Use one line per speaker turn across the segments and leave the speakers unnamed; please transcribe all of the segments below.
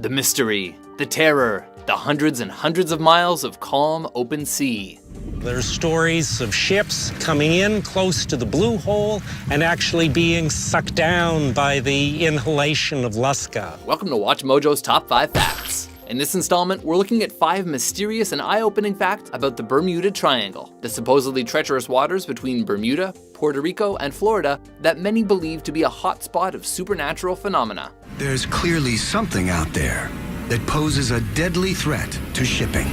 The mystery, the terror, the hundreds and hundreds of miles of calm, open sea.
There's stories of ships coming in close to the blue hole and actually being sucked down by the inhalation of Luska.
Welcome to Watch Mojo's Top 5 Facts. In this installment, we're looking at 5 mysterious and eye-opening facts about the Bermuda Triangle, the supposedly treacherous waters between Bermuda, Puerto Rico, and Florida that many believe to be a hotspot of supernatural phenomena.
There's clearly something out there that poses a deadly threat to shipping.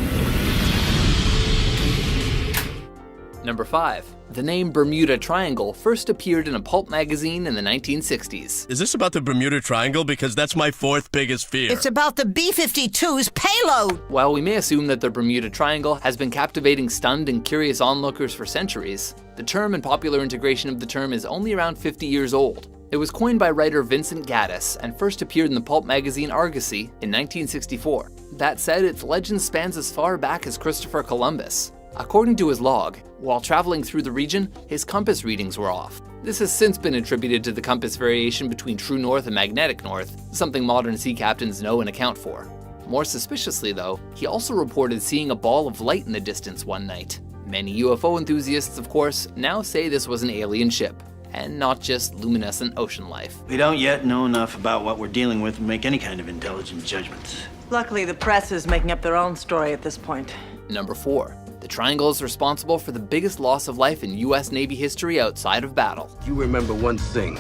Number 5. The name Bermuda Triangle first appeared in a pulp magazine in the 1960s.
Is this about the Bermuda Triangle? Because that's my 4th biggest fear.
It's about the B-52's payload!
While we may assume that the Bermuda Triangle has been captivating stunned and curious onlookers for centuries, the term and popular integration of the term is only around 50 years old. It was coined by writer Vincent Gaddis and first appeared in the pulp magazine Argosy in 1964. That said, its legend spans as far back as Christopher Columbus. According to his log, while traveling through the region, his compass readings were off. This has since been attributed to the compass variation between true north and magnetic north, something modern sea captains know and account for. More suspiciously though, he also reported seeing a ball of light in the distance one night. Many UFO enthusiasts, of course, now say this was an alien ship, and not just luminescent ocean life.
We don't yet know enough about what we're dealing with to make any kind of intelligent judgments.
Luckily, the press is making up their own story at this point.
Number 4. The triangle is responsible for the biggest loss of life in US Navy history outside of battle.
You remember one thing.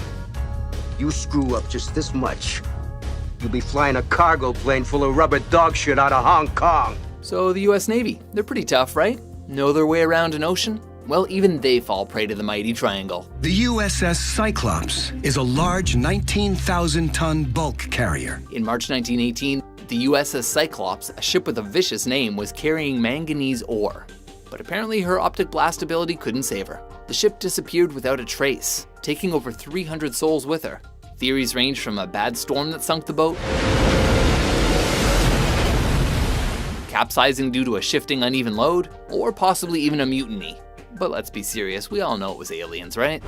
You screw up just this much, you'll be flying a cargo plane full of rubber dog shit out of Hong Kong.
So the US Navy, they're pretty tough, right? Know their way around an ocean? Well, even they fall prey to the mighty triangle.
The USS Cyclops is a large 19,000-ton bulk carrier.
In March 1918, the USS Cyclops, a ship with a vicious name, was carrying manganese ore. But apparently her optic blast ability couldn't save her. The ship disappeared without a trace, taking over 300 souls with her. Theories range from a bad storm that sunk the boat, capsizing due to a shifting uneven load, or possibly even a mutiny. But let's be serious, we all know it was aliens, right?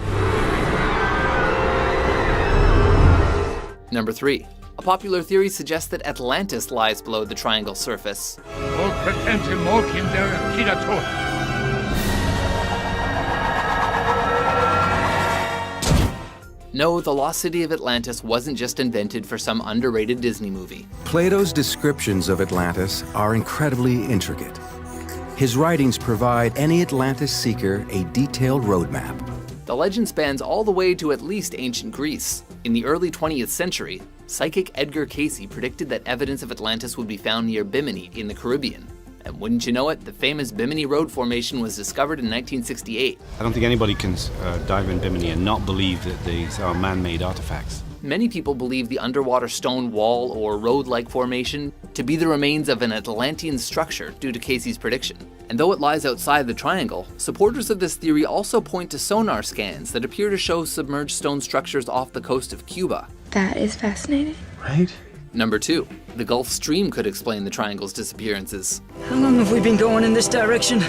Number 3. A popular theory suggests that Atlantis lies below the triangle's surface. No, the lost city of Atlantis wasn't just invented for some underrated Disney movie.
Plato's descriptions of Atlantis are incredibly intricate. His writings provide any Atlantis seeker a detailed roadmap.
The legend spans all the way to at least ancient Greece. In the early 20th century, psychic Edgar Cayce predicted that evidence of Atlantis would be found near Bimini in the Caribbean. And wouldn't you know it, the famous Bimini Road formation was discovered in 1968.
I don't think anybody can dive in Bimini and not believe that these are man-made artifacts.
Many people believe the underwater stone wall or road-like formation to be the remains of an Atlantean structure due to Cayce's prediction. And though it lies outside the triangle, supporters of this theory also point to sonar scans that appear to show submerged stone structures off the coast of Cuba.
That is fascinating.
Right?
Number 2. The Gulf Stream could explain the triangle's disappearances.
How long have we been going in this direction?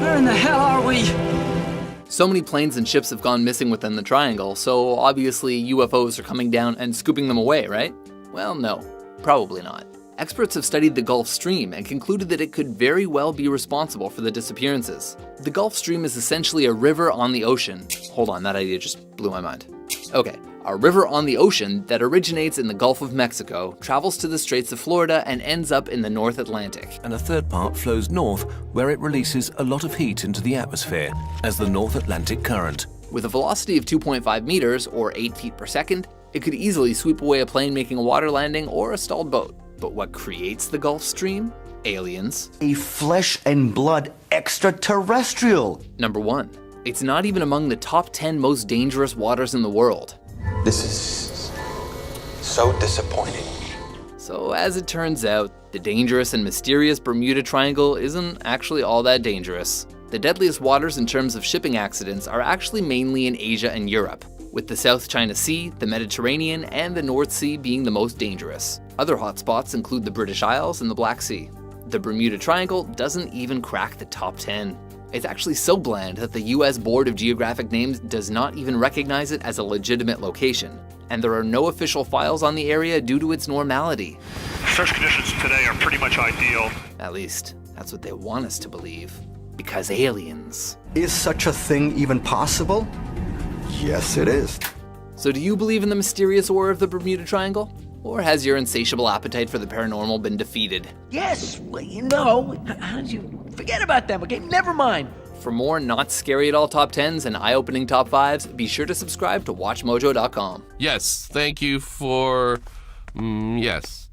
Where in the hell are we?
So many planes and ships have gone missing within the triangle, so obviously UFOs are coming down and scooping them away, right? Well, no, probably not. Experts have studied the Gulf Stream and concluded that it could very well be responsible for the disappearances. The Gulf Stream is essentially a river on the ocean. Hold on, that idea just blew my mind. Okay, a river on the ocean that originates in the Gulf of Mexico, travels to the Straits of Florida, and ends up in the North Atlantic.
And a third part flows north, where it releases a lot of heat into the atmosphere as the North Atlantic Current.
With a velocity of 2.5 meters, or 8 feet per second, it could easily sweep away a plane making a water landing or a stalled boat. But what creates the Gulf Stream? Aliens.
A flesh and blood extraterrestrial.
Number 1. It's not even among the top 10 most dangerous waters in the world.
This is so disappointing.
So as it turns out, the dangerous and mysterious Bermuda Triangle isn't actually all that dangerous. The deadliest waters in terms of shipping accidents are actually mainly in Asia and Europe, with the South China Sea, the Mediterranean, and the North Sea being the most dangerous. Other hotspots include the British Isles and the Black Sea. The Bermuda Triangle doesn't even crack the top 10. It's actually so bland that the US Board of Geographic Names does not even recognize it as a legitimate location, and there are no official files on the area due to its normality.
Search conditions today are pretty much ideal.
At least, that's what they want us to believe. Because aliens.
Is such a thing even possible? Yes, it is.
So do you believe in the mysterious aura of the Bermuda Triangle? Or has your insatiable appetite for the paranormal been defeated?
Yes, well, you know. How did you forget about them, okay? Never mind.
For more not scary at all top 10s and eye-opening top 5s, be sure to subscribe to WatchMojo.com.
Yes, thank you for... yes.